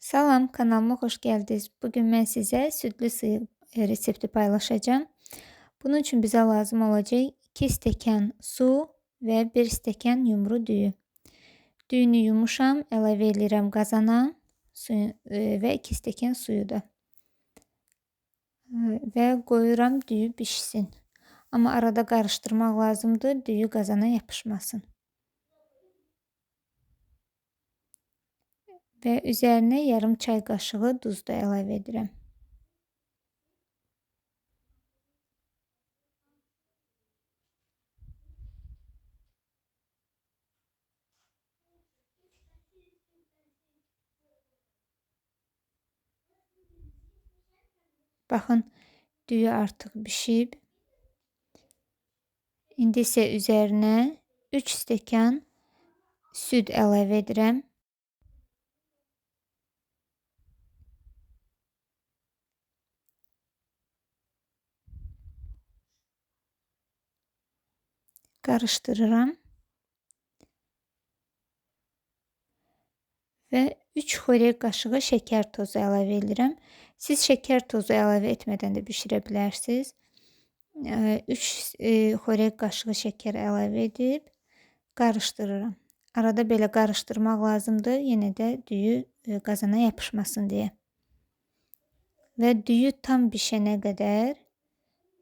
Salam, kanalıma xoş gəldiniz. Bugün mən sizə südlü sıyıq resepti paylaşacağım. Bunun üçün bizə lazım olacaq 2 stəkan su və 1 stəkan yumru düyü. Düyünü yumuşam, əlavə edirəm qazana və 2 stəkan suyu da. Və qoyuram düyü bişsin. Amma arada qarışdırmaq lazımdır, düyü qazana yapışmasın. Və üzərinə yarım çay qaşığı duz da əlavə edirəm. Baxın, düyü artıq bişib. İndi isə üzərinə 3 stəkan süd əlavə edirəm. Qarışdırıram. Və 3 xörək qaşığı şəkər tozu əlavə edirəm. Siz şəkər tozu əlavə etmədən də bişirə bilərsiniz. 3 xörək qaşığı şəkər əlavə edib qarışdırıram. Arada belə qarışdırmaq lazımdır, yenə də düyü qazana yapışmasın deyə. Və düyü tam bişənə qədər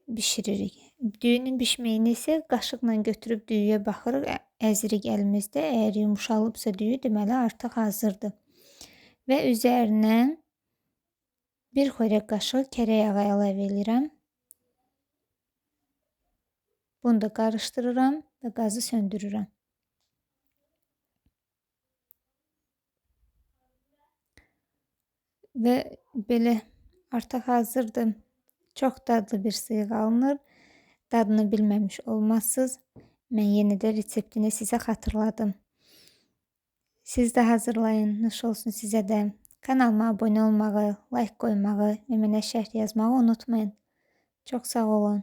bişiririk. Düyünün bişməyini isə qaşıqla götürüb düyüyə baxırıq, əzirik əlimizdə. Əgər yumuşalıbsa düyü, deməli artıq hazırdır. Və üzərinə 1 xörək qaşığı kərə yağı əlavə edirəm. Bunu da qarışdırıram və qazı söndürürəm. Və belə artıq hazırdır. Çox dadlı bir sıyıq alınır. Dadını bilməmiş olmazsınız. Mən yenə də reseptini sizə xatırladım. Siz də hazırlayın, nuş olsun sizə də. Kanalıma abunə olmağı, like qoymağı və mənə şərh yazmağı unutmayın. Çox sağ olun.